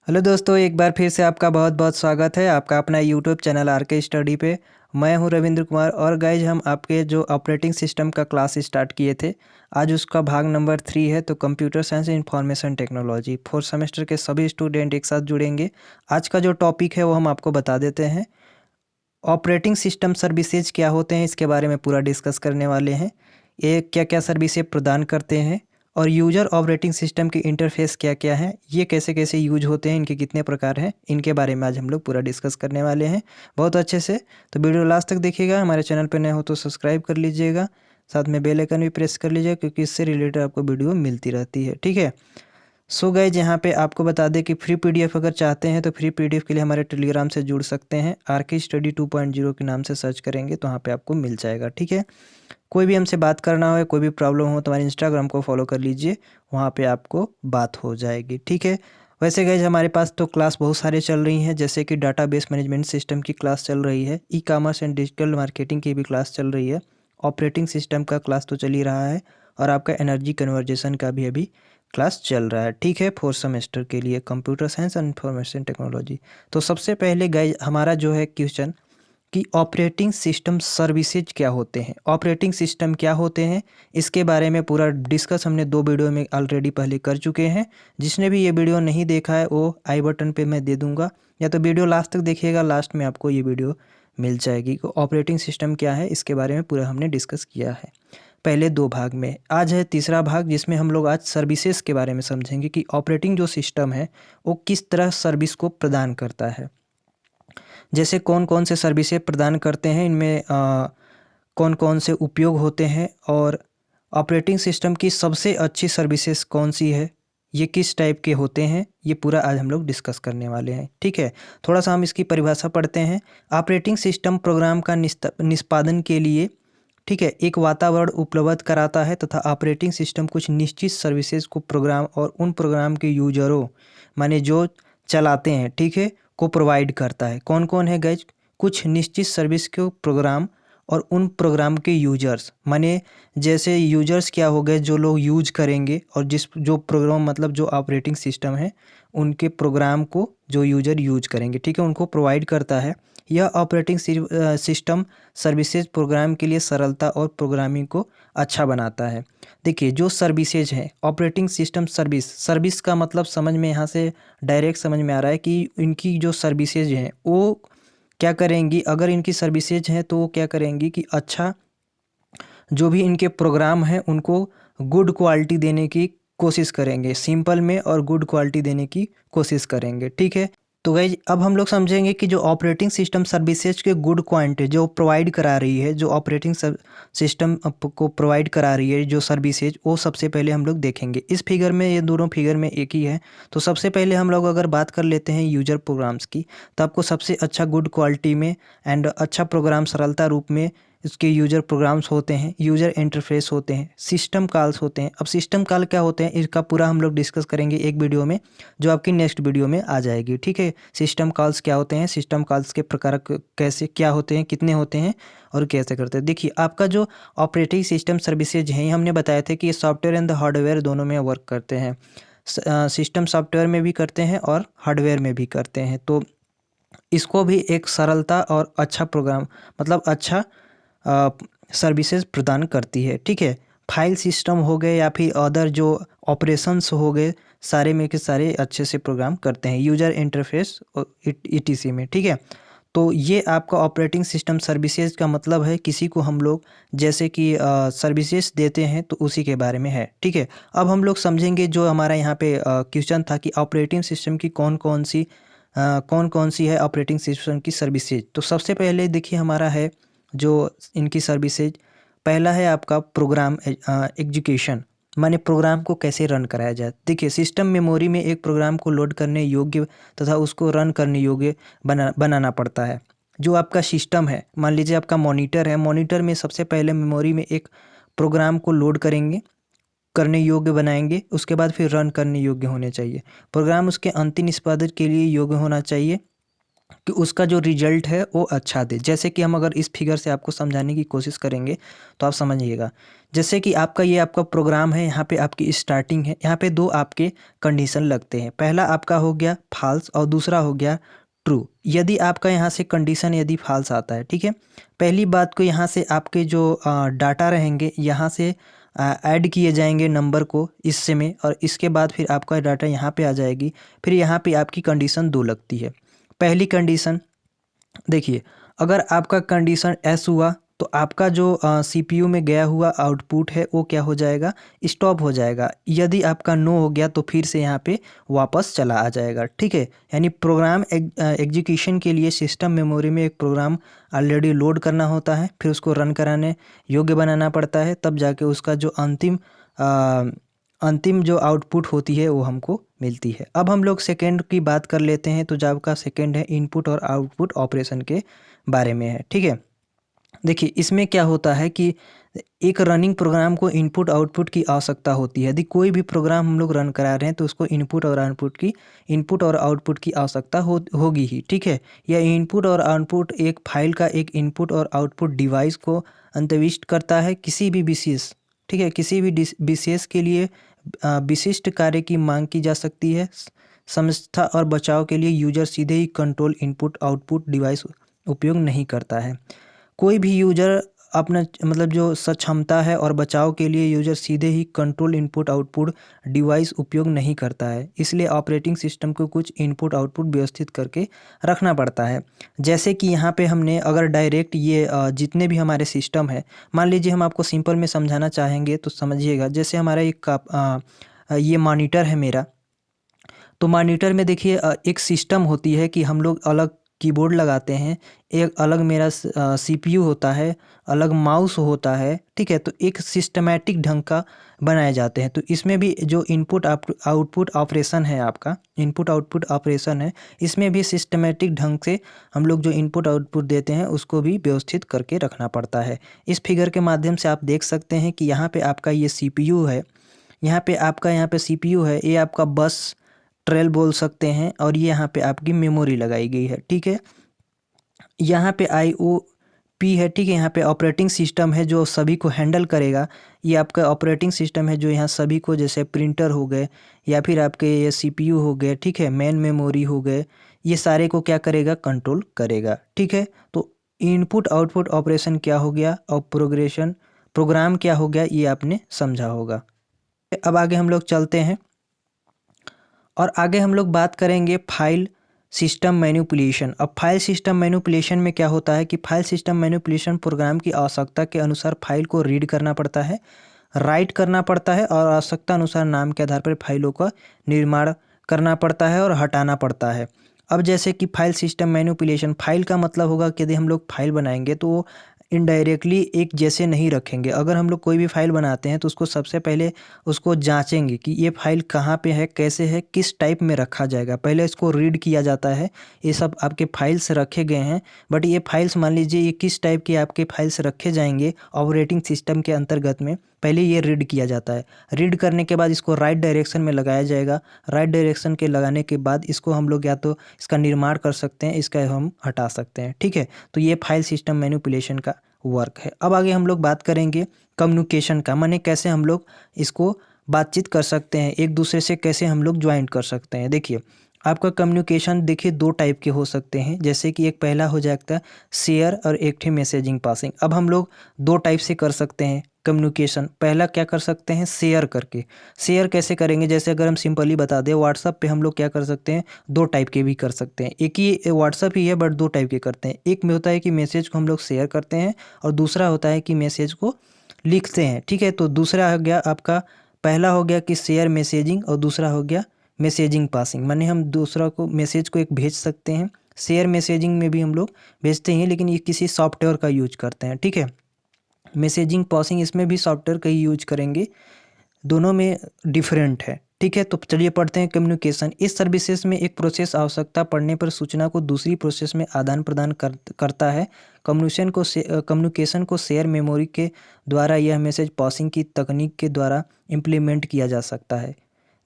Hello दोस्तों, एक बार फिर से आपका बहुत बहुत स्वागत है आपका अपना यूट्यूब चैनल आर के स्टडी पे। मैं हूं रविंद्र कुमार और गाइज हम आपके जो ऑपरेटिंग सिस्टम का क्लास स्टार्ट किए थे, आज उसका भाग नंबर 3 है। तो computer science information technology 4th semester के सभी स्टूडेंट एक साथ जुड़ेंगे। आज का जो टॉपिक है वो हम आपको बता देते हैं। ऑपरेटिंग सिस्टम सर्विसेज क्या होते हैं, इसके बारे में पूरा डिस्कस करने वाले हैं। ये क्या क्या सर्विसेज प्रदान करते हैं और यूजर ऑपरेटिंग सिस्टम की इंटरफेस क्या क्या है, ये कैसे कैसे यूज होते हैं, इनके कितने प्रकार हैं, इनके बारे में आज हम लोग पूरा डिस्कस करने वाले हैं बहुत अच्छे से। तो वीडियो लास्ट तक देखिएगा। हमारे चैनल पर नए हो तो सब्सक्राइब कर लीजिएगा, साथ में बेल आइकन भी प्रेस कर लीजिएगा क्योंकि इससे रिलेटेड आपको वीडियो मिलती रहती है। ठीक है। सो गाइज, यहाँ पे आपको बता दें कि फ्री पीडीएफ अगर चाहते हैं तो फ्री पीडीएफ के लिए हमारे टेलीग्राम से जुड़ सकते हैं। आर के स्टडी 2.0 के नाम से सर्च करेंगे तो वहाँ पे आपको मिल जाएगा। ठीक है। कोई भी हमसे बात करना हो, कोई भी प्रॉब्लम हो तो हमारे इंस्टाग्राम को फॉलो कर लीजिए, वहाँ पे आपको बात हो जाएगी। ठीक है। वैसे गाइज, हमारे पास तो क्लास बहुत सारे चल रही हैं, जैसे कि डाटाबेस मैनेजमेंट सिस्टम की क्लास चल रही है, e commerce and digital marketing की भी क्लास चल रही है, ऑपरेटिंग सिस्टम का क्लास तो चल ही रहा है, और आपका एनर्जी कन्वर्जेशन का भी अभी क्लास चल रहा है। ठीक है। 4th सेमेस्टर के लिए computer science and information technology. तो सबसे पहले गाइज हमारा जो है क्वेश्चन कि ऑपरेटिंग सिस्टम सर्विसेज क्या होते हैं, ऑपरेटिंग सिस्टम क्या होते हैं, इसके बारे में पूरा डिस्कस हमने 2 वीडियो में ऑलरेडी पहले कर चुके हैं। जिसने भी ये वीडियो नहीं देखा है वो आई बटन पे मैं दे दूंगा, या तो वीडियो लास्ट तक देखिएगा, लास्ट में आपको ये वीडियो मिल जाएगी। तो ऑपरेटिंग सिस्टम क्या है इसके बारे में पूरा हमने डिस्कस किया है पहले 2 भाग में। आज है तीसरा भाग, जिसमें हम लोग आज सर्विसेज के बारे में समझेंगे कि ऑपरेटिंग जो सिस्टम है वो किस तरह सर्विस को प्रदान करता है। जैसे कौन कौन से सर्विसेज प्रदान करते हैं, इनमें कौन कौन से उपयोग होते हैं, और ऑपरेटिंग सिस्टम की सबसे अच्छी सर्विसेज कौन सी है, ये किस टाइप के होते हैं, ये पूरा आज हम लोग डिस्कस करने वाले हैं। ठीक है। थोड़ा सा हम इसकी परिभाषा पढ़ते हैं। ऑपरेटिंग सिस्टम प्रोग्राम का निष्पादन के लिए, ठीक है, एक वातावरण उपलब्ध कराता है तथा ऑपरेटिंग सिस्टम कुछ निश्चित सर्विसेज को प्रोग्राम और उन प्रोग्राम के यूजरों, माने जो चलाते हैं, ठीक है, को प्रोवाइड करता है। कौन कौन है गाइज? कुछ निश्चित सर्विस को प्रोग्राम और उन प्रोग्राम के यूजर्स, माने जैसे यूजर्स क्या हो गए, जो लोग यूज करेंगे, और जिस जो प्रोग्राम मतलब जो ऑपरेटिंग सिस्टम है उनके प्रोग्राम को जो यूजर यूज करेंगे, ठीक है, उनको प्रोवाइड करता है। यह ऑपरेटिंग सिस्टम सर्विसेज प्रोग्राम के लिए सरलता और प्रोग्रामिंग को अच्छा बनाता है। देखिए, जो सर्विसेज हैं, ऑपरेटिंग सिस्टम सर्विस, सर्विस का मतलब समझ में यहाँ से डायरेक्ट समझ में आ रहा है कि इनकी जो सर्विसेज हैं वो क्या करेंगी। अगर इनकी सर्विसेज हैं तो वो क्या करेंगी कि अच्छा, जो भी इनके प्रोग्राम हैं उनको गुड क्वालिटी देने की कोशिश करेंगे, सिंपल में और गुड क्वालिटी देने की कोशिश करेंगे। ठीक है। तो गाइज, अब हम लोग समझेंगे कि जो ऑपरेटिंग सिस्टम सर्विसेज के गुड क्वालिटी जो प्रोवाइड करा रही है, जो ऑपरेटिंग सिस्टम को प्रोवाइड करा रही है जो सर्विसेज, वो सबसे पहले हम लोग देखेंगे। इस फिगर में, ये दोनों फिगर में एक ही है। तो सबसे पहले हम लोग अगर बात कर लेते हैं यूजर प्रोग्राम्स की, तो आपको सबसे अच्छा गुड क्वालिटी में एंड अच्छा प्रोग्राम सरलता रूप में इसके यूजर प्रोग्राम्स होते हैं, यूजर इंटरफेस होते हैं, सिस्टम कॉल्स होते हैं। अब सिस्टम कॉल क्या होते हैं इसका पूरा हम लोग डिस्कस करेंगे एक वीडियो में, जो आपकी नेक्स्ट वीडियो में आ जाएगी। ठीक है। सिस्टम कॉल्स क्या होते हैं, सिस्टम कॉल्स के प्रकार कैसे क्या होते हैं, कितने होते हैं और कैसे करते हैं। देखिए, आपका जो ऑपरेटिंग सिस्टम सर्विसेज हैं, हमने बताया था कि ये सॉफ्टवेयर एंड हार्डवेयर दोनों में वर्क करते हैं। सिस्टम सॉफ्टवेयर में भी करते हैं और हार्डवेयर में भी करते हैं। तो इसको भी एक सरलता और अच्छा प्रोग्राम मतलब अच्छा सर्विसेज प्रदान करती है। ठीक है। फाइल सिस्टम हो गए या फिर अदर जो ऑपरेशंस हो गए, सारे में के सारे अच्छे से प्रोग्राम करते हैं, यूजर इंटरफेस ईटीसी में। ठीक है। तो ये आपका ऑपरेटिंग सिस्टम सर्विसेज का मतलब है, किसी को हम लोग जैसे कि सर्विसेज देते हैं तो उसी के बारे में है। ठीक है। अब हम लोग समझेंगे जो हमारा यहाँ पे क्वेश्चन था कि ऑपरेटिंग सिस्टम की कौन कौन सी है ऑपरेटिंग सिस्टम की सर्विसेज। तो सबसे पहले देखिए हमारा है जो इनकी सर्विसेज, पहला है आपका प्रोग्राम एग्जीक्यूशन, माने प्रोग्राम को कैसे रन कराया जाए। देखिए, सिस्टम मेमोरी में एक प्रोग्राम को लोड करने योग्य तथा उसको रन करने योग्य बनाना पड़ता है। जो आपका सिस्टम है, मान लीजिए आपका मॉनिटर है, मॉनिटर में सबसे पहले मेमोरी में एक प्रोग्राम को लोड करेंगे, करने योग्य बनाएंगे, उसके बाद फिर रन करने योग्य होने चाहिए। प्रोग्राम उसके अंतिम निष्पादन के लिए योग्य होना चाहिए। कि उसका जो रिजल्ट है वो अच्छा दे। जैसे कि हम अगर इस फिगर से आपको समझाने की कोशिश करेंगे तो आप समझिएगा। जैसे कि आपका प्रोग्राम है, यहाँ पे आपकी स्टार्टिंग है, यहाँ पे दो आपके कंडीशन लगते हैं। पहला आपका हो गया फॉल्स और दूसरा हो गया ट्रू। यदि आपका यहाँ से कंडीशन यदि फॉल्स आता है, ठीक है, पहली बात को यहाँ से आपके जो डाटा रहेंगे यहाँ से ऐड किए जाएंगे नंबर को इससे में, और इसके बाद फिर आपका डाटा यहाँ पे आ जाएगी। फिर यहाँ पे आपकी कंडीशन दो लगती है। पहली कंडीशन देखिए, अगर आपका कंडीशन एस हुआ तो आपका जो सीपीयू में गया हुआ आउटपुट है वो क्या हो जाएगा, स्टॉप हो जाएगा। यदि आपका नो हो गया तो फिर से यहाँ पे वापस चला आ जाएगा, ठीक है। यानी प्रोग्राम एग्जीक्यूशन के लिए सिस्टम मेमोरी में एक प्रोग्राम ऑलरेडी लोड करना होता है, फिर उसको रन कराने योग्य बनाना पड़ता है, तब जाके उसका जो अंतिम जो आउटपुट होती है वो हमको मिलती है। अब हम लोग सेकेंड की बात कर लेते हैं। तो जो आपका सेकेंड है इनपुट और आउटपुट ऑपरेशन के बारे में है, ठीक है। देखिए, इसमें क्या होता है कि एक रनिंग प्रोग्राम को इनपुट आउटपुट की आवश्यकता होती है। यदि कोई भी प्रोग्राम हम लोग रन करा रहे हैं तो उसको इनपुट और आउटपुट की आवश्यकता होगी ही, ठीक है। यह इनपुट और आउटपुट एक फाइल का एक इनपुट और आउटपुट डिवाइस को अंतर्विष्ट करता है। किसी भी विशेष, ठीक है, किसी भी विशेष के लिए विशिष्ट कार्य की मांग की जा सकती है। समझता और बचाव के लिए यूजर सीधे ही कंट्रोल इनपुट आउटपुट डिवाइस उपयोग नहीं करता है। कोई भी यूजर अपना मतलब जो सक्षमता है और बचाव के लिए यूजर सीधे ही कंट्रोल इनपुट आउटपुट डिवाइस उपयोग नहीं करता है। इसलिए ऑपरेटिंग सिस्टम को कुछ इनपुट आउटपुट व्यवस्थित करके रखना पड़ता है। जैसे कि यहाँ पे हमने अगर डायरेक्ट ये जितने भी हमारे सिस्टम है, मान लीजिए हम आपको सिंपल में समझाना चाहेंगे तो समझिएगा। जैसे हमारा ये मॉनिटर है मेरा, तो मॉनिटर में देखिए एक सिस्टम होती है कि हम लोग अलग कीबोर्ड लगाते हैं, एक अलग मेरा सीपीयू होता है, अलग माउस होता है, ठीक है। तो एक सिस्टमैटिक ढंग का बनाए जाते हैं। तो इसमें भी जो इनपुट आउटपुट ऑपरेशन है, आपका इनपुट आउटपुट ऑपरेशन है, इसमें भी सिस्टमैटिक ढंग से हम लोग जो इनपुट आउटपुट देते हैं उसको भी व्यवस्थित करके रखना पड़ता है। इस फिगर के माध्यम से आप देख सकते हैं कि यहाँ पे आपका ये सीपीयू है, यहाँ पे सीपीयू है, ये आपका बस ट्रेल बोल सकते हैं, और ये यहाँ पे आपकी मेमोरी लगाई गई है, ठीक है। यहाँ पे IOP है, ठीक है। यहाँ पे ऑपरेटिंग सिस्टम है जो सभी को हैंडल करेगा। ये आपका ऑपरेटिंग सिस्टम है जो यहाँ सभी को, जैसे प्रिंटर हो गए या फिर आपके ये सीपीयू हो गए, ठीक है, मेन मेमोरी हो गए, ये सारे को क्या करेगा, कंट्रोल करेगा, ठीक है। तो इनपुट आउटपुट ऑपरेशन क्या हो गया और प्रोग्राम क्या हो गया, ये आपने समझा होगा। अब आगे हम लोग चलते हैं और आगे हम लोग बात करेंगे फाइल सिस्टम मैनिपुलेशन। अब फाइल सिस्टम मैनिपुलेशन में क्या होता है कि फाइल सिस्टम मैनिपुलेशन प्रोग्राम की आवश्यकता के अनुसार फाइल को रीड करना पड़ता है, राइट करना पड़ता है, और आवश्यकता अनुसार नाम के आधार पर फाइलों का निर्माण करना पड़ता है और हटाना पड़ता है। अब जैसे कि फाइल सिस्टम मैनिपुलेशन, फाइल का मतलब होगा कि यदि हम लोग फाइल बनाएंगे तो वो इनडायरेक्टली एक जैसे नहीं रखेंगे। अगर हम लोग कोई भी फाइल बनाते हैं तो उसको सबसे पहले उसको जांचेंगे कि ये फाइल कहाँ पे है, कैसे है, किस टाइप में रखा जाएगा। पहले इसको रीड किया जाता है, ये सब आपके फाइल्स रखे गए हैं, बट ये फाइल्स मान लीजिए ये किस टाइप के आपके फाइल्स रखे जाएंगे ऑपरेटिंग सिस्टम के अंतर्गत में, पहले ये रीड किया जाता है। रीड करने के बाद इसको राइट डायरेक्शन में लगाया जाएगा। राइट डायरेक्शन के लगाने के बाद इसको हम लोग या तो इसका निर्माण कर सकते हैं, इसका हम हटा सकते हैं, ठीक है। तो ये फाइल सिस्टम मैनिपुलेशन का वर्क है। अब आगे हम लोग बात करेंगे कम्युनिकेशन का, माने कैसे हम लोग इसको बातचीत कर सकते हैं, एक दूसरे से कैसे हम लोग ज्वाइन कर सकते हैं। देखिए, आपका कम्युनिकेशन देखिए दो टाइप के हो सकते हैं। जैसे कि एक पहला हो जाता है शेयर और एक थे मैसेजिंग पासिंग। अब हम लोग दो टाइप से कर सकते हैं कम्युनिकेशन। पहला क्या कर सकते हैं, शेयर करके। शेयर कैसे करेंगे, जैसे अगर हम सिंपली बता दें, व्हाट्सअप पे हम लोग क्या कर सकते हैं, दो टाइप के भी कर सकते हैं। एक ही व्हाट्सअप ही है बट दो टाइप के करते हैं। एक में होता है कि मैसेज को हम लोग शेयर करते हैं और दूसरा होता है कि मैसेज को लिखते हैं, ठीक है। तो दूसरा हो गया आपका, पहला हो गया कि शेयर मैसेजिंग और दूसरा हो गया मैसेजिंग पासिंग, माने हम दूसरा को मैसेज को एक भेज सकते हैं। शेयर मैसेजिंग में भी हम लोग भेजते हैं लेकिन ये किसी सॉफ्टवेयर का यूज करते हैं, ठीक है। मैसेजिंग पासिंग इसमें भी सॉफ्टवेयर का ही यूज करेंगे, दोनों में डिफरेंट है, ठीक है। तो चलिए पढ़ते हैं कम्युनिकेशन। इस सर्विसेज में एक प्रोसेस आवश्यकता पड़ने पर सूचना को दूसरी प्रोसेस में आदान प्रदान करता है। कम्युनिकेशन को शेयर मेमोरी के द्वारा यह मैसेज पासिंग की तकनीक के द्वारा इम्प्लीमेंट किया जा सकता है।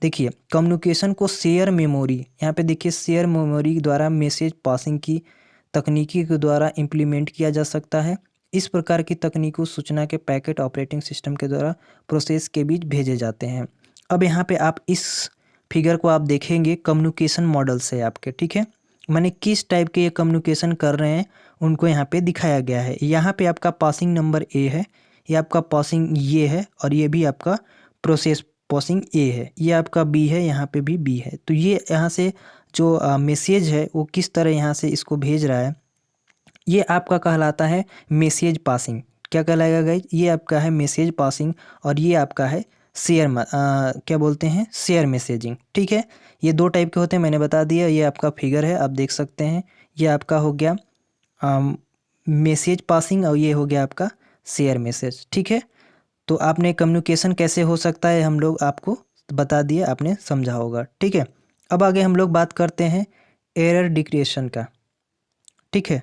देखिए कम्युनिकेशन को शेयर मेमोरी, यहाँ पे देखिए शेयर मेमोरी द्वारा मैसेज पासिंग की तकनीकी के द्वारा इम्प्लीमेंट किया जा सकता है। इस प्रकार की तकनीकों सूचना के पैकेट ऑपरेटिंग सिस्टम के द्वारा प्रोसेस के बीच भेजे जाते हैं। अब यहाँ पे आप इस फिगर को आप देखेंगे कम्युनिकेशन मॉडल्स है आपके, ठीक है, माने किस टाइप के ये कम्युनिकेशन कर रहे हैं उनको यहाँ पे दिखाया गया है। यहाँ पे आपका पासिंग नंबर ए है, ये आपका पासिंग ये है, और ये भी आपका प्रोसेस पासिंग ए है, ये आपका बी है, यहाँ पे भी बी है। तो ये यहाँ से जो मैसेज है वो किस तरह यहाँ से इसको भेज रहा है, ये आपका कहलाता है मैसेज पासिंग। क्या कहलाएगा गाइज, ये आपका है मैसेज पासिंग, और ये आपका है शेयर क्या बोलते हैं, शेयर मैसेजिंग, ठीक है। ये दो टाइप के होते हैं, मैंने बता दिया। ये आपका फिगर है, आप देख सकते हैं, ये आपका हो गया मैसेज पासिंग, और ये हो गया आपका शेयर मैसेज, ठीक है। तो आपने कम्युनिकेशन कैसे हो सकता है हम लोग आपको बता दिए, आपने समझा होगा, ठीक है। अब आगे हम लोग बात करते हैं एरर डिटेक्शन का, ठीक है।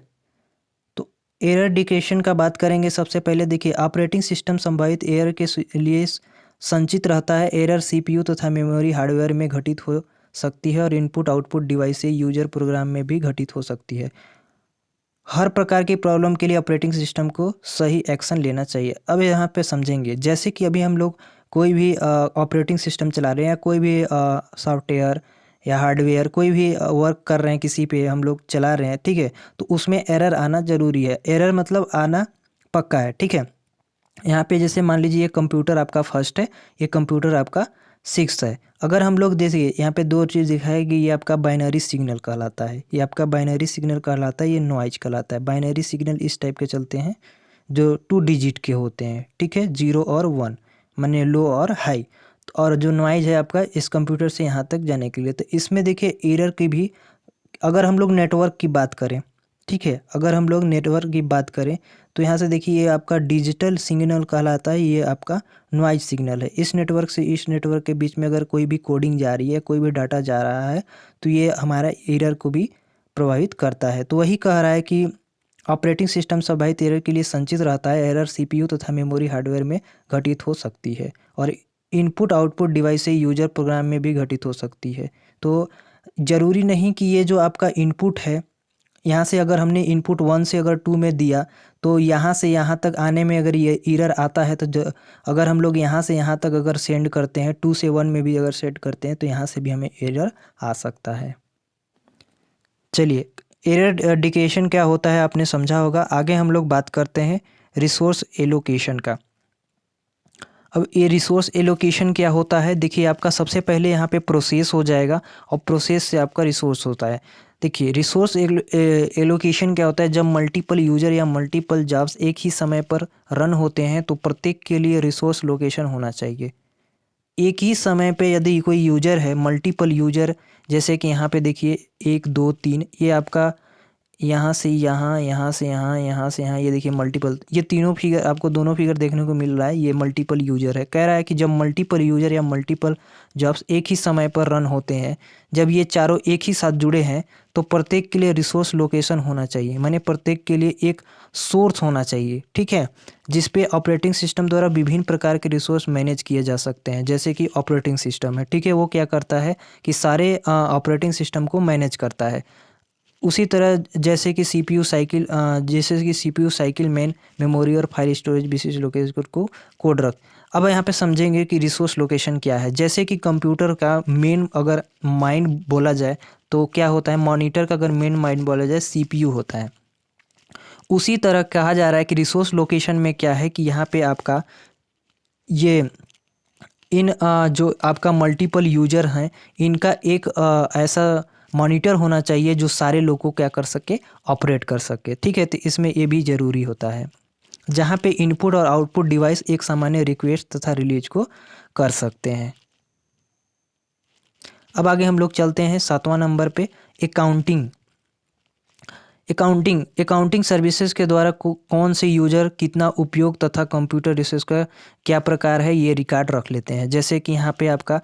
तो एरर डिटेक्शन का बात करेंगे। सबसे पहले देखिए ऑपरेटिंग सिस्टम संभावित एरर के लिए संचित रहता है। एरर सीपीयू तथा मेमोरी हार्डवेयर में घटित हो सकती है और इनपुट आउटपुट डिवाइस से यूजर प्रोग्राम में भी घटित हो सकती है। हर प्रकार की प्रॉब्लम के लिए ऑपरेटिंग सिस्टम को सही एक्शन लेना चाहिए। अब यहाँ पे समझेंगे, जैसे कि अभी हम लोग कोई भी ऑपरेटिंग सिस्टम चला रहे हैं या कोई भी सॉफ्टवेयर या हार्डवेयर कोई भी वर्क कर रहे हैं, किसी पे हम लोग चला रहे हैं, ठीक है, तो उसमें एरर आना ज़रूरी है। एरर मतलब आना पक्का है, ठीक है। यहाँ पे जैसे मान लीजिए ये कंप्यूटर आपका फर्स्ट है, ये कंप्यूटर आपका सिक्स है। अगर हम लोग देखिए यहाँ पे दो चीज़ दिखाएगी, ये आपका बाइनरी सिग्नल कहलाता है, ये आपका बाइनरी सिग्नल कहलाता है, ये नॉइज कहलाता है। बाइनरी सिग्नल इस टाइप के चलते हैं जो 2 डिजिट के होते हैं, ठीक है, 0 और 1, माने लो और हाई। और जो नॉइज है आपका इस कंप्यूटर से यहाँ तक जाने के लिए, तो इसमें देखिए एरर की भी, अगर हम लोग नेटवर्क की बात करें, ठीक है, अगर हम लोग नेटवर्क की बात करें तो यहाँ से देखिए ये आपका डिजिटल सिग्नल कहलाता है, ये आपका नॉइज सिग्नल है। इस नेटवर्क से इस नेटवर्क के बीच में अगर कोई भी कोडिंग जा रही है, कोई भी डाटा जा रहा है, तो ये हमारा एरर को भी प्रभावित करता है। तो वही कह रहा है कि ऑपरेटिंग सिस्टम संभावित एरर के लिए संचित रहता है। एरर सीपीयू तथा मेमोरी हार्डवेयर में घटित हो सकती है और इनपुट आउटपुट डिवाइस से यूजर प्रोग्राम में भी घटित हो सकती है। तो ज़रूरी नहीं कि ये जो आपका इनपुट है, यहाँ से अगर हमने इनपुट 1 से अगर 2 में दिया, तो यहाँ से यहाँ तक आने में अगर ये एरर आता है, तो अगर हम लोग यहाँ से यहाँ तक अगर सेंड करते हैं, 2 से 1 में भी अगर सेट करते हैं, तो यहाँ से भी हमें एरर आ सकता है। चलिए, एरर डिटेक्शन क्या होता है आपने समझा होगा। आगे हम लोग बात करते हैं रिसोर्स एलोकेशन का। अब ये रिसोर्स एलोकेशन क्या होता है, देखिए आपका सबसे पहले यहाँ पे प्रोसेस हो जाएगा और प्रोसेस से आपका रिसोर्स होता है। देखिए रिसोर्स एलोकेशन क्या होता है, जब मल्टीपल यूजर या मल्टीपल जॉब्स एक ही समय पर रन होते हैं तो प्रत्येक के लिए रिसोर्स लोकेशन होना चाहिए। एक ही समय पे यदि कोई यूजर है, मल्टीपल यूजर, जैसे कि यहाँ पे देखिए 1 2 3, ये आपका यहाँ से यहाँ, यहाँ से यहाँ, यहाँ से यहाँ, ये देखिए मल्टीपल, ये तीनों फिगर आपको दोनों फिगर देखने को मिल रहा है। ये मल्टीपल यूजर है। कह रहा है कि जब मल्टीपल यूजर या मल्टीपल जॉब्स एक ही समय पर रन होते हैं, जब ये चारों एक ही साथ जुड़े हैं, तो प्रत्येक के लिए रिसोर्स लोकेशन होना चाहिए, माने प्रत्येक के लिए एक सोर्स होना चाहिए, ठीक है, जिस पे ऑपरेटिंग सिस्टम द्वारा विभिन्न प्रकार के रिसोर्स मैनेज किए जा सकते हैं। जैसे कि ऑपरेटिंग सिस्टम है, ठीक है, वो क्या करता है कि सारे ऑपरेटिंग सिस्टम को मैनेज करता है। उसी तरह जैसे कि सीपीयू साइकिल, जैसे कि सीपीयू साइकिल मेन मेमोरी और फाइल स्टोरेज विशेष लोकेशन को कोड रख। अब यहाँ पे समझेंगे कि रिसोर्स लोकेशन क्या है। जैसे कि कंप्यूटर का मेन अगर माइंड बोला जाए तो क्या होता है, मॉनिटर का अगर मेन माइंड बोला जाए सीपीयू होता है। उसी तरह कहा जा रहा है कि रिसोर्स लोकेशन में क्या है कि यहाँ पे आपका ये जो आपका मल्टीपल यूजर हैं, इनका एक ऐसा मॉनिटर होना चाहिए जो सारे लोगों को क्या कर सके, ऑपरेट कर सके, ठीक है। तो इसमें ये भी ज़रूरी होता है, जहाँ पे इनपुट और आउटपुट डिवाइस एक सामान्य रिक्वेस्ट तथा रिलीज को कर सकते हैं। अब आगे हम लोग चलते हैं 7वां नंबर पे, अकाउंटिंग। अकाउंटिंग सर्विसेज के द्वारा कौन से यूजर कितना उपयोग तथा कंप्यूटर रिसोर्स का क्या प्रकार है, ये रिकॉर्ड रख लेते हैं। जैसे कि यहाँ पे आपका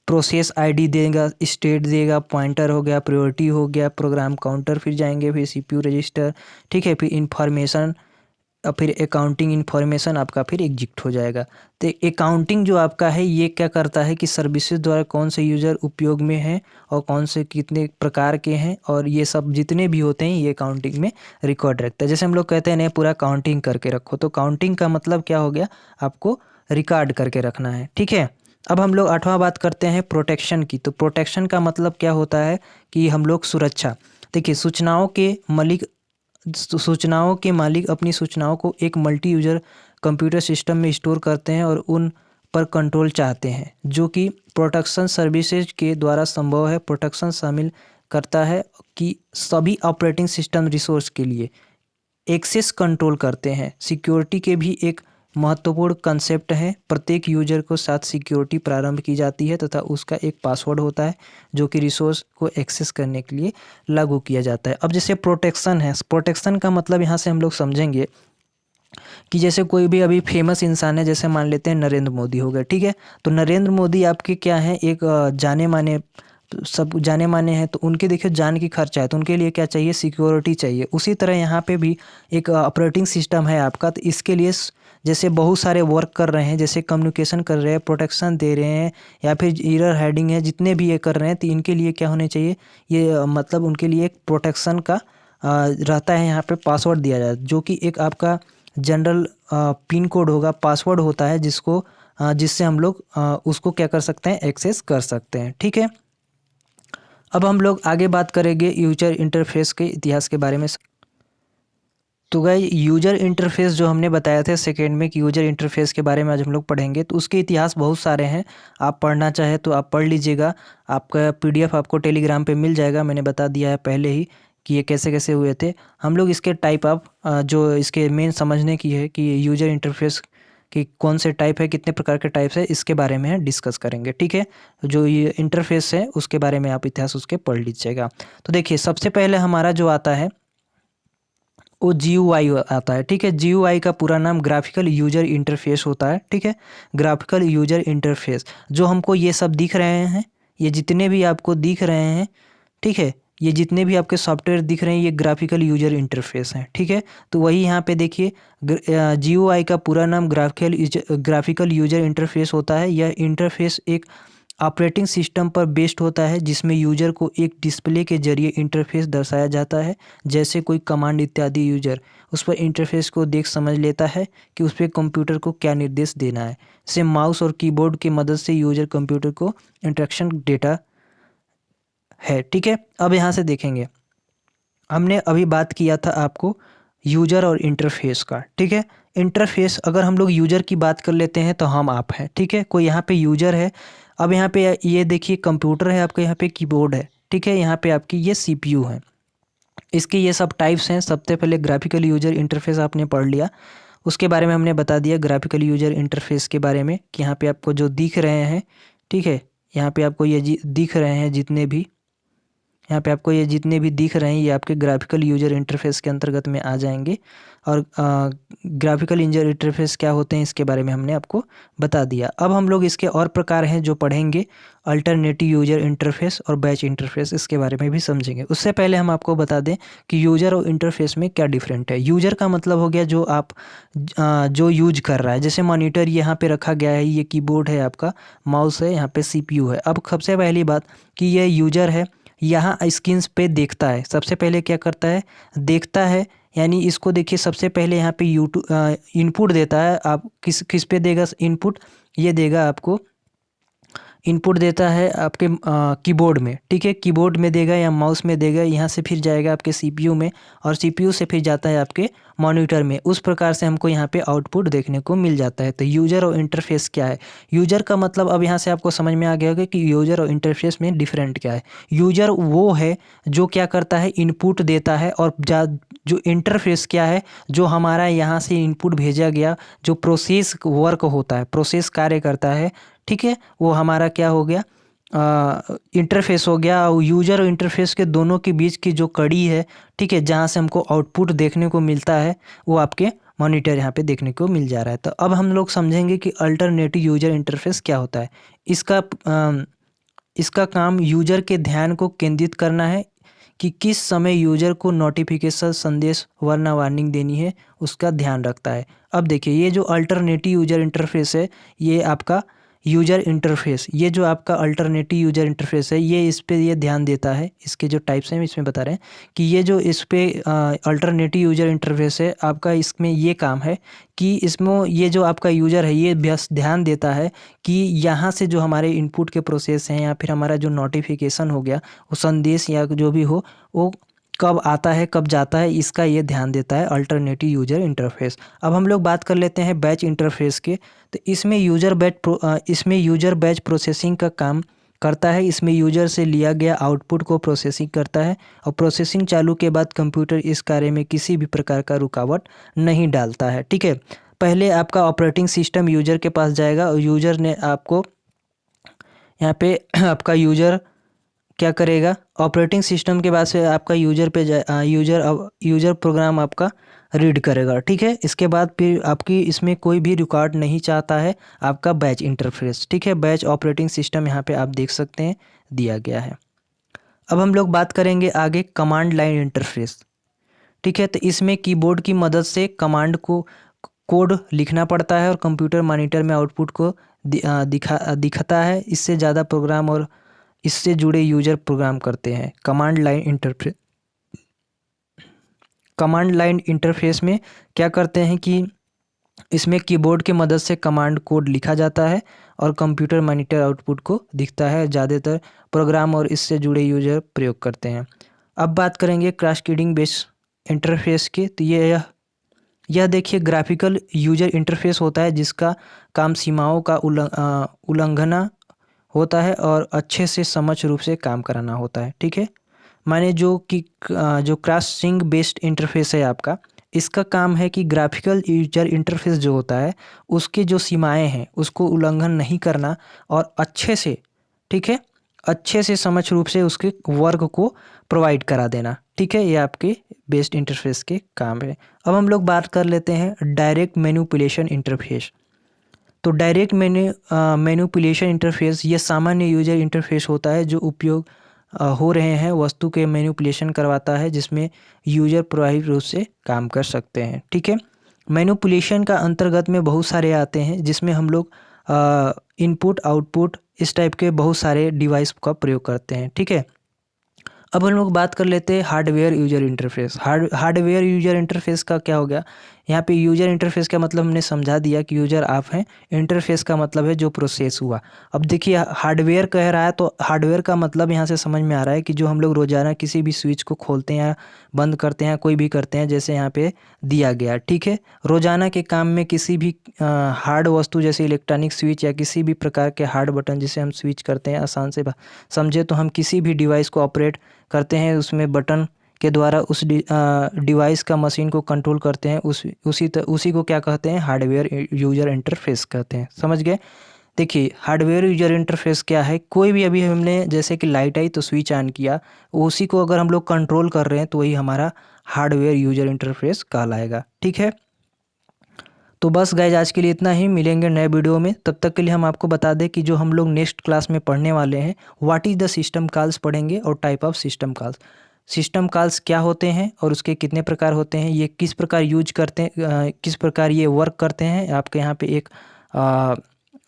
प्रोसेस आईडी देगा, स्टेट देगा, पॉइंटर हो गया, प्रायोरिटी हो गया, प्रोग्राम काउंटर, फिर जाएंगे, फिर सीपीयू रजिस्टर, ठीक है, फिर इंफॉर्मेशन और फिर अकाउंटिंग इन्फॉर्मेशन आपका फिर एग्जिक्ट हो जाएगा। तो अकाउंटिंग जो आपका है ये क्या करता है कि सर्विसेज द्वारा कौन से यूज़र उपयोग में हैं और कौन से कितने प्रकार के हैं, और ये सब जितने भी होते हैं ये अकाउंटिंग में रिकॉर्ड रखता है। जैसे हम लोग कहते हैं नहीं पूरा काउंटिंग करके रखो, तो काउंटिंग का मतलब क्या हो गया, आपको रिकॉर्ड करके रखना है। ठीक है, अब हम लोग 8वां बात करते हैं प्रोटेक्शन की। तो प्रोटेक्शन का मतलब क्या होता है कि हम लोग सुरक्षा। देखिए, सूचनाओं के मालिक अपनी सूचनाओं को एक मल्टी यूजर कंप्यूटर सिस्टम में स्टोर करते हैं और उन पर कंट्रोल चाहते हैं, जो कि प्रोटेक्शन सर्विसेज के द्वारा संभव है। प्रोटेक्शन शामिल करता है कि सभी ऑपरेटिंग सिस्टम रिसोर्स के लिए एक्सेस कंट्रोल करते हैं। सिक्योरिटी के भी एक महत्वपूर्ण कंसेप्ट है। प्रत्येक यूजर को साथ सिक्योरिटी प्रारंभ की जाती है तथा उसका एक पासवर्ड होता है जो कि रिसोर्स को एक्सेस करने के लिए लागू किया जाता है। अब जैसे प्रोटेक्शन है, प्रोटेक्शन का मतलब यहाँ से हम लोग समझेंगे कि जैसे कोई भी अभी फेमस इंसान है, जैसे मान लेते हैं नरेंद्र मोदी हो गए। ठीक है, तो नरेंद्र मोदी आपके क्या हैं, एक जाने माने, सब जाने माने हैं, तो उनके देखिए जान की खर्चा है, तो उनके लिए क्या चाहिए, सिक्योरिटी चाहिए। उसी तरह यहाँ पे भी एक ऑपरेटिंग सिस्टम है आपका, तो इसके लिए जैसे बहुत सारे वर्क कर रहे हैं, जैसे कम्युनिकेशन कर रहे हैं, प्रोटेक्शन दे रहे हैं, या फिर एरर हेडिंग है, जितने भी ये कर रहे हैं, तो इनके लिए क्या होने चाहिए, ये मतलब उनके लिए एक प्रोटेक्शन का रहता है। यहाँ पे पासवर्ड दिया जाए जो कि एक आपका जनरल पिन कोड होगा, पासवर्ड होता है, जिससे हम लोग उसको क्या कर सकते हैं, एक्सेस कर सकते हैं। ठीक है, अब हम लोग आगे बात करेंगे यूजर इंटरफेस के इतिहास के बारे में। तो गाइस, यूजर इंटरफेस जो हमने बताया था सेकेंड में कि यूजर इंटरफेस के बारे में आज हम लोग पढ़ेंगे, तो उसके इतिहास बहुत सारे हैं। आप पढ़ना चाहे तो आप पढ़ लीजिएगा, आपका पीडीएफ आपको टेलीग्राम पे मिल जाएगा। मैंने बता दिया है पहले ही कि ये कैसे कैसे हुए थे। हम लोग इसके टाइप ऑफ जो इसके मेन समझने की है कि यूजर इंटरफेस कि कौन से टाइप है, कितने प्रकार के टाइप्स है, इसके बारे में डिस्कस करेंगे। ठीक है, जो ये इंटरफेस है उसके बारे में आप इतिहास उसके पढ़ लीजिएगा। तो देखिए, सबसे पहले हमारा जो आता है वो GUI आता है। ठीक है, GUI का पूरा नाम ग्राफिकल यूजर इंटरफेस होता है। ठीक है, ग्राफिकल यूजर इंटरफेस, जो हमको ये सब दिख रहे हैं, ये जितने भी आपको दिख रहे हैं, ठीक है, ये जितने भी आपके सॉफ्टवेयर दिख रहे हैं, ये ग्राफिकल यूजर इंटरफेस हैं। ठीक है, तो वही यहाँ पे देखिए, GUI का पूरा नाम ग्राफिकल यूजर इंटरफेस होता है। यह इंटरफेस एक ऑपरेटिंग सिस्टम पर बेस्ड होता है जिसमें यूजर को एक डिस्प्ले के जरिए इंटरफेस दर्शाया जाता है, जैसे कोई कमांड इत्यादि। यूजर उस पर इंटरफेस को देख समझ लेता है कि उस पर कंप्यूटर को क्या निर्देश देना है। जैसे माउस और कीबोर्ड की मदद से यूजर कंप्यूटर को इंस्ट्रक्शन डेटा है। ठीक है, अब यहाँ से देखेंगे, हमने अभी बात किया था आपको यूजर और इंटरफेस का। ठीक है, इंटरफेस अगर हम लोग यूजर की बात कर लेते हैं तो हम आप हैं। ठीक है, कोई यहाँ पे यूजर है। अब यहाँ पे ये देखिए, कंप्यूटर है आपका, यहाँ पे कीबोर्ड है। ठीक है, यहाँ पे आपकी ये CPU है। इसके ये सब टाइप्स हैं। सबसे पहले ग्राफिकल यूजर इंटरफेस आपने पढ़ लिया, उसके बारे में हमने बता दिया ग्राफिकल यूजर इंटरफेस के बारे में कि यहाँ पे आपको जो दिख रहे हैं, ठीक है, यहाँ पे आपको ये दिख रहे हैं जितने भी, यहाँ पे आपको ये जितने भी दिख रहे हैं ये आपके ग्राफिकल यूजर इंटरफेस के अंतर्गत में आ जाएंगे। और ग्राफिकल यूजर इंटरफेस क्या होते हैं इसके बारे में हमने आपको बता दिया। अब हम लोग इसके और प्रकार हैं जो पढ़ेंगे, अल्टरनेटिव यूजर इंटरफेस और बैच इंटरफेस, इसके बारे में भी समझेंगे। उससे पहले हम आपको बता दें कि यूजर और इंटरफेस में क्या डिफरेंट है। यूजर का मतलब हो गया जो आप जो यूज कर रहा है, जैसे मॉनिटर यहाँ पे रखा गया है, ये कीबोर्ड है आपका, माउस है, यहाँ पे CPU है। अब सबसे पहली बात कि ये यूजर है, यहाँ स्क्रीन्स पे देखता है। सबसे पहले क्या करता है, देखता है, यानी इसको देखिए, सबसे पहले यहाँ पे यूट्यूब इनपुट देता है। आप किस पे देगा इनपुट, ये देगा आपको इनपुट देता है आपके कीबोर्ड में। ठीक है, कीबोर्ड में देगा या माउस में देगा, यहाँ से फिर जाएगा आपके CPU में, और CPU से फिर जाता है आपके मॉनिटर में। उस प्रकार से हमको यहाँ पे आउटपुट देखने को मिल जाता है। तो यूजर और इंटरफेस क्या है, यूजर का मतलब अब यहाँ से आपको समझ में आ गया होगा कि यूजर और इंटरफेस में डिफरेंट क्या है। यूजर वो है जो क्या करता है, इनपुट देता है, और जो इंटरफेस क्या है, जो हमारा यहाँ से इनपुट भेजा गया, जो प्रोसेस वर्क होता है, प्रोसेस कार्य करता है, ठीक है, वो हमारा क्या हो गया, इंटरफेस हो गया। यूजर और इंटरफेस के दोनों के बीच की जो कड़ी है, ठीक है, जहाँ से हमको आउटपुट देखने को मिलता है, वो आपके मॉनिटर यहाँ पे देखने को मिल जा रहा है। तो अब हम लोग समझेंगे कि अल्टरनेटिव यूजर इंटरफेस क्या होता है। इसका काम यूजर के ध्यान को केंद्रित करना है कि किस समय यूज़र को नोटिफिकेशन संदेश वरना वार्निंग देनी है, उसका ध्यान रखता है। अब देखिए ये जो अल्टरनेटिव यूज़र इंटरफेस है, ये आपका यूज़र इंटरफेस, ये जो आपका अल्टरनेटिव यूज़र इंटरफेस है, ये इस पे ये ध्यान देता है। इसके जो टाइप्स हैं इसमें बता रहे हैं कि ये जो इस पे अल्टरनेटिव यूज़र इंटरफेस है आपका, इसमें ये काम है कि इसमें ये जो आपका यूज़र है ये बस ध्यान देता है कि यहाँ से जो हमारे इनपुट के प्रोसेस हैं या फिर हमारा जो नोटिफिकेशन हो गया, वो संदेश या जो भी हो, वो कब आता है कब जाता है, इसका ये ध्यान देता है अल्टरनेटिव यूज़र इंटरफेस। अब हम लोग बात कर लेते हैं बैच इंटरफेस के। तो इसमें यूज़र बैच प्रोसेसिंग का काम करता है। इसमें यूज़र से लिया गया आउटपुट को प्रोसेसिंग करता है और प्रोसेसिंग चालू के बाद कंप्यूटर इस कार्य में किसी भी प्रकार का रुकावट नहीं डालता है। ठीक है, पहले आपका ऑपरेटिंग सिस्टम यूज़र के पास जाएगा और यूज़र ने आपको यहाँ पे आपका यूज़र क्या करेगा, ऑपरेटिंग सिस्टम के बाद से आपका यूज़र पे यूज़र प्रोग्राम आपका रीड करेगा। ठीक है, इसके बाद फिर आपकी इसमें कोई भी रिकॉर्ड नहीं चाहता है आपका बैच इंटरफेस। ठीक है, बैच ऑपरेटिंग सिस्टम यहाँ पे आप देख सकते हैं दिया गया है। अब हम लोग बात करेंगे आगे कमांड लाइन इंटरफेस। ठीक है, तो इसमें कीबोर्ड की मदद से कमांड को कोड लिखना पड़ता है और कंप्यूटर मॉनिटर में आउटपुट को दिखाता है। इससे ज़्यादा प्रोग्राम और इससे जुड़े यूज़र प्रोग्राम करते हैं। कमांड लाइन इंटरफेस में क्या करते हैं कि इसमें कीबोर्ड की मदद से कमांड कोड लिखा जाता है और कंप्यूटर मॉनिटर आउटपुट को दिखता है। ज़्यादातर प्रोग्राम और इससे जुड़े यूज़र प्रयोग करते हैं। अब बात करेंगे कैस्केडिंग बेस्ड इंटरफेस की। तो यह देखिए ग्राफिकल यूज़र इंटरफेस होता है जिसका काम सीमाओं का उल्लंघना होता है और अच्छे से समझ रूप से काम कराना होता है। ठीक है, माने जो कैस्केडिंग बेस्ड इंटरफेस है आपका, इसका काम है कि ग्राफिकल यूजर इंटरफेस जो होता है उसके जो सीमाएं हैं उसको उल्लंघन नहीं करना और अच्छे से, ठीक है, अच्छे से समझ रूप से उसके वर्क को प्रोवाइड करा देना। ठीक है, ये आपके बेस्ड इंटरफेस के काम है। अब हम लोग बात कर लेते हैं डायरेक्ट मैनिपुलेशन इंटरफेस। तो डायरेक्ट मैनिपुलेशन इंटरफेस ये सामान्य यूजर इंटरफेस होता है जो उपयोग हो रहे हैं वस्तु के मैनिपुलेशन करवाता है, जिसमें यूजर प्रभावी रूप से काम कर सकते हैं। ठीक है, मैनिपुलेशन का अंतर्गत में बहुत सारे आते हैं जिसमें हम लोग इनपुट आउटपुट इस टाइप के बहुत सारे डिवाइस का प्रयोग करते हैं। ठीक है, अब हम लोग बात कर लेते हैं hardware user interface. Hardware user interface का क्या हो गया, यहाँ पे यूजर इंटरफेस का मतलब हमने समझा दिया कि यूजर आप हैं, इंटरफेस का मतलब है जो प्रोसेस हुआ। अब देखिए हार्डवेयर कह रहा है तो हार्डवेयर का मतलब यहाँ से समझ में आ रहा है कि जो हम लोग रोजाना किसी भी स्विच को खोलते हैं या बंद करते हैं, कोई भी करते हैं, जैसे यहाँ पे दिया गया। ठीक है, रोजाना के काम में किसी भी हार्ड वस्तु जैसे इलेक्ट्रॉनिक स्विच या किसी भी प्रकार के हार्ड बटन जिसे हम स्विच करते हैं, आसान से समझे तो हम किसी भी डिवाइस को ऑपरेट करते हैं, उसमें बटन के द्वारा उस डिवाइस का मशीन को कंट्रोल करते हैं, उसी को क्या कहते हैं, हार्डवेयर यूजर इंटरफेस कहते हैं। समझ गए। देखिए हार्डवेयर यूजर इंटरफेस क्या है, कोई भी अभी हमने जैसे कि लाइट आई तो स्विच ऑन किया, उसी को अगर हम लोग कंट्रोल कर रहे हैं तो वही हमारा हार्डवेयर यूजर इंटरफेस कहलाएगा। ठीक है, तो बस गाइज आज के लिए इतना ही, मिलेंगे नए वीडियो में। तब तक के लिए हम आपको बता दें कि जो हम लोग नेक्स्ट क्लास में पढ़ने वाले हैं what is the system calls पढ़ेंगे और type of system calls. System calls क्या होते हैं और उसके कितने प्रकार होते हैं, ये किस प्रकार यूज करते हैं, किस प्रकार ये वर्क करते हैं। आपके यहाँ पे एक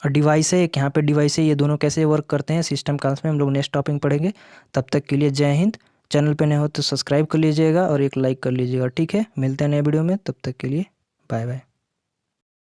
डिवाइस है, एक यहाँ पे डिवाइस है, ये दोनों कैसे वर्क करते हैं सिस्टम कॉल्स में हम लोग नेक्स्ट टॉपिक पढ़ेंगे। तब तक के लिए जय हिंद। चैनल पे नए हो तो सब्सक्राइब कर लीजिएगा और एक लाइक कर लीजिएगा। ठीक है, मिलते हैं नए वीडियो में, तब तक के लिए बाय बाय।